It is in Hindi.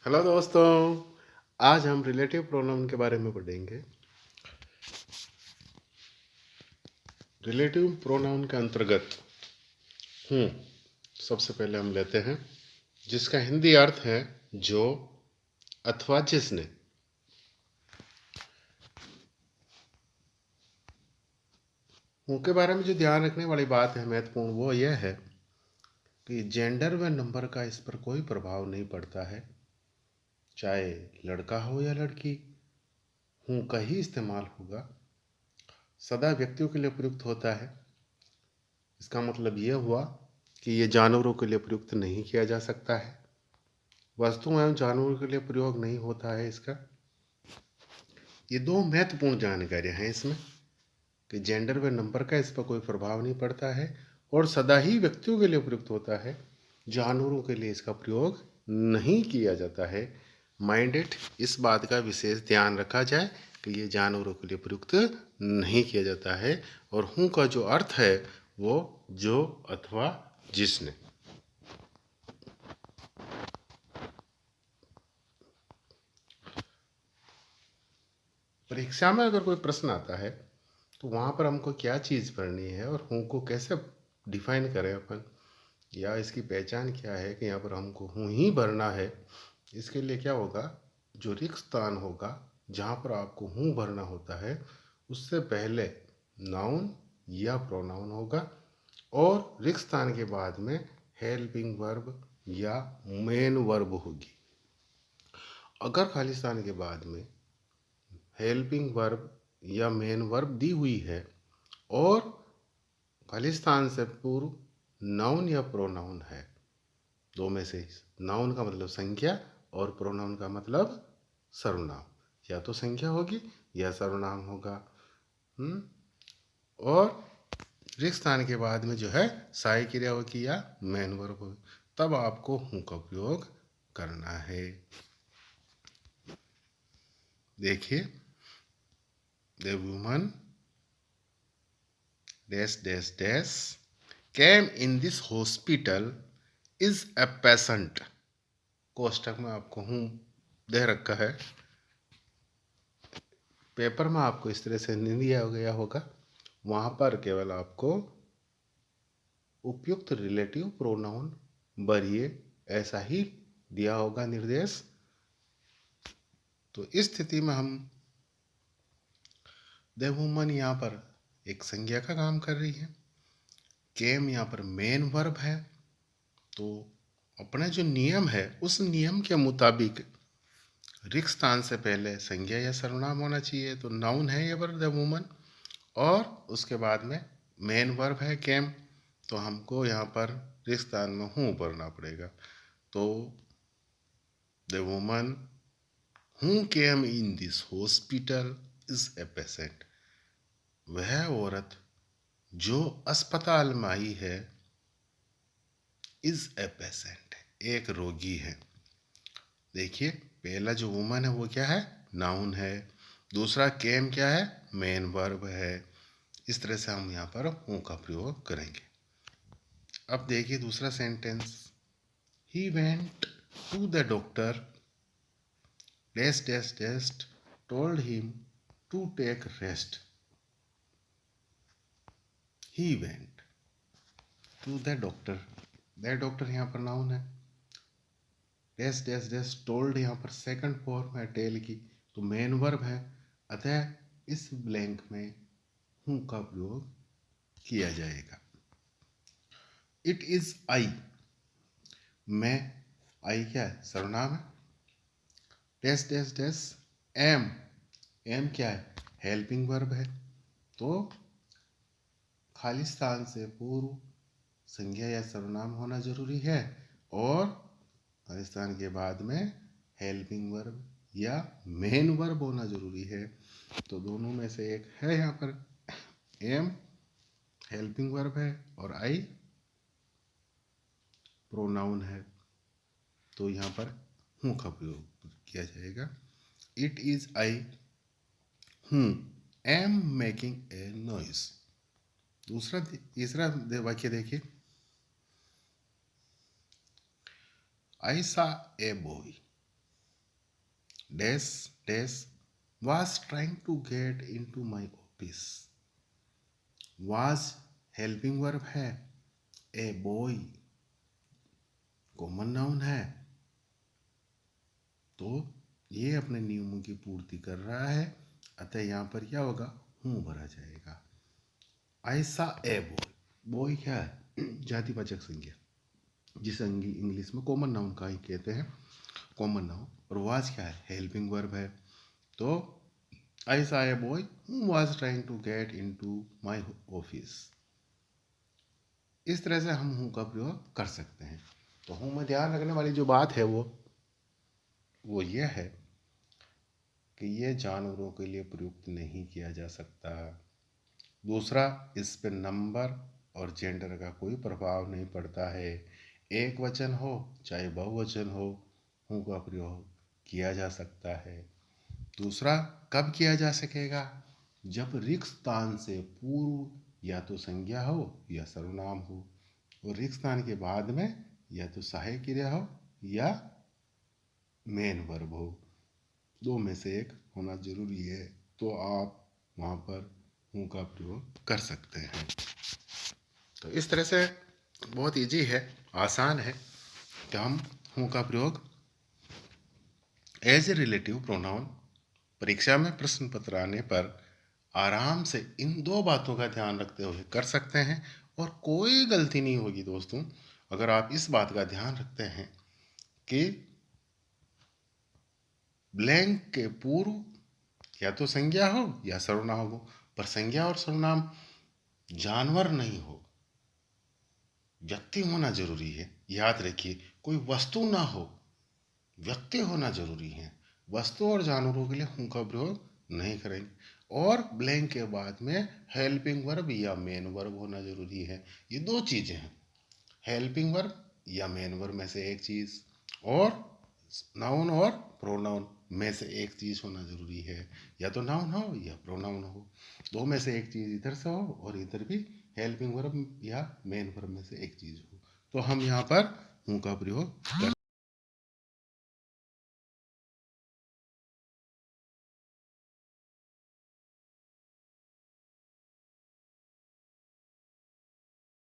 हेलो दोस्तों, आज हम रिलेटिव प्रोनाउन के बारे में पढ़ेंगे। रिलेटिव प्रोनाउन के अंतर्गत हूँ सबसे पहले हम लेते हैं, जिसका हिंदी अर्थ है जो अथवा जिसने। हूँ के बारे में जो ध्यान रखने वाली बात है महत्वपूर्ण, वो यह है कि जेंडर व नंबर का इस पर कोई प्रभाव नहीं पड़ता है। चाहे लड़का हो या लड़की, हूँ का ही इस्तेमाल होगा। सदा व्यक्तियों के लिए प्रयुक्त होता है। इसका मतलब यह हुआ कि ये जानवरों के लिए प्रयुक्त नहीं किया जा सकता है। वस्तुओं एवं जानवरों के लिए प्रयोग नहीं होता है इसका। ये दो महत्वपूर्ण जानकारियां हैं इसमें कि जेंडर व नंबर का इस पर कोई प्रभाव नहीं पड़ता है और सदा ही व्यक्तियों के लिए प्रयुक्त होता है। जानवरों के लिए इसका प्रयोग नहीं किया जाता है। माइंडेड, इस बात का विशेष ध्यान रखा जाए कि ये जानवरों के लिए प्रयुक्त नहीं किया जाता है। और हूँ का जो अर्थ है वो जो अथवा जिसने। परीक्षा में अगर कोई प्रश्न आता है तो वहाँ पर हमको क्या चीज़ पढ़नी है और हूँ को कैसे डिफाइन करें अपन, या इसकी पहचान क्या है कि यहाँ पर हमको हूँ ही भरना है। इसके लिए क्या होगा, जो रिक्त स्थान होगा जहाँ पर आपको हूँ भरना होता है, उससे पहले नाउन या प्रोनाउन होगा और रिक्त स्थान के बाद में हेल्पिंग वर्ब या मेन वर्ब होगी। अगर खाली स्थान के बाद में हेल्पिंग वर्ब या मेन वर्ब दी हुई है और खाली स्थान से पूर्व नाउन या प्रोनाउन है, दो में से नाउन का मतलब संख्या और प्रोनाउन का मतलब सर्वनाम, या तो संख्या होगी या सर्वनाम होगा। और रिक्त स्थान के बाद में जो है सहायक क्रिया होगी या मेन वर्ब होगी, तब आपको हूँ का उपयोग करना है। देखिए, the woman dash dash dash came in this hospital is a patient। कोष्टक में आपको हूँ दे रखा है। पेपर में आपको इस तरह से नहीं दिया गया होगा, वहाँ पर केवल आपको उपयुक्त रिलेटिव प्रोनाउन भरिए, ऐसा ही दिया होगा निर्देश। तो इस स्थिति में हम द वुमन यहाँ पर एक संज्ञा का काम कर रही है। केम यहाँ पर मेन वर्ब है, तो अपना जो नियम है उस नियम के मुताबिक रिक्त स्थान से पहले संज्ञा या सर्वनाम होना चाहिए। तो नाउन है ये पर द वुमन, और उसके बाद में मेन वर्ब है केम, तो हमको यहाँ पर रिक्त स्थान में हूँ भरना पड़ेगा। तो the woman who came in this hospital is a patient. वह औरत जो अस्पताल में आई है, इज ए पेशेंट, एक रोगी है। देखिए, पहला जो वुमन है वो क्या है, नाउन है। दूसरा केम क्या है, मेन वर्ब है। इस तरह से हम यहाँ पर हूँ का प्रयोग करेंगे। अब देखिए दूसरा sentence, he went to the doctor dash dash dash told him to take rest. He went to the doctor, the doctor यहाँ पर नाउन है। डैश डैश डैश टोल्ड यहाँ पर सेकंड फॉर्म है टेल की, तो मेन वर्ब है। अतः इस ब्लैंक में हूँ का प्रयोग किया जाएगा। इट इज आई, मैं, आई क्या है, सर्वनाम है। Dash dash dash am, am क्या है, हेल्पिंग वर्ब है। तो खाली स्थान से पूर्व संज्ञा या सर्वनाम होना जरूरी है और खाली स्थान के बाद में हेल्पिंग वर्ब या मेन वर्ब होना जरूरी है। तो दोनों में से एक है यहाँ पर, एम हेल्पिंग वर्ब है और आई प्रोनाउन है, तो यहाँ पर हूँ का प्रयोग किया जाएगा। इट इज आई हूँ एम मेकिंग ए नॉइस। तीसरा वाक्य देखिए, आई saw a boy, dash dash was trying to get into my office। was helping verb है, ए बॉय कॉमन नाउन है, तो ये अपने नियमों की पूर्ति कर रहा है, अतः यहाँ पर क्या होगा, हूँ भरा जाएगा। आई सा ए बॉय, बॉय क्या है, जातिवाचक संज्ञा, जिसे इंग्लिश में कॉमन नाउन का ही कहते हैं, कॉमन नाउन। और वाज क्या है, हेल्पिंग वर्ब है, तो I saw a boy who was trying to get into my office. इस तरह से हम हूँ का प्रयोग कर सकते हैं। तो हूँ में ध्यान रखने वाली जो बात है वो यह है कि ये जानवरों के लिए प्रयुक्त नहीं किया जा सकता। दूसरा, इस पे नंबर और जेंडर का कोई प्रभाव नहीं पड़ता है। एक वचन हो चाहे बहुवचन हो, हूँ का प्रयोग किया जा सकता है। दूसरा, कब किया जा सकेगा, जब रिक्त स्थान से पूर्व या तो संज्ञा हो या सर्वनाम हो, और रिक्त स्थान के बाद में या तो सहायक क्रिया हो या मेन वर्ब हो, दो में से एक होना जरूरी है, तो आप वहाँ पर हूँ का प्रयोग कर सकते हैं। तो इस तरह से बहुत इजी है, आसान है कि हम हूँ का प्रयोग एज ए रिलेटिव प्रोनाउन परीक्षा में प्रश्न पत्र आने पर आराम से इन दो बातों का ध्यान रखते हुए कर सकते हैं, और कोई गलती नहीं होगी दोस्तों अगर आप इस बात का ध्यान रखते हैं कि ब्लैंक के पूर्व या तो संज्ञा हो या सर्वनाम हो, पर संज्ञा और सर्वनाम जानवर नहीं हो, व्यक्ति होना जरूरी है। याद रखिए, कोई वस्तु ना हो, व्यक्ति होना जरूरी है। वस्तु और जानवरों के लिए हूँ का प्रयोग नहीं करेंगे। और ब्लैंक के बाद में हेल्पिंग वर्ब या मेन वर्ब होना जरूरी है। ये दो चीजें हैं, हेल्पिंग वर्ब या मेन वर्ब में से एक चीज, और नाउन और प्रोनाउन में से एक चीज होना जरूरी है। या तो नाउन हो या प्रोनाउन हो, दो में से एक चीज इधर से हो और इधर भी हेल्पिंग वर्ब या मेन वर्ब में से एक चीज हो, तो हम यहाँ पर हूँ का प्रयोग कर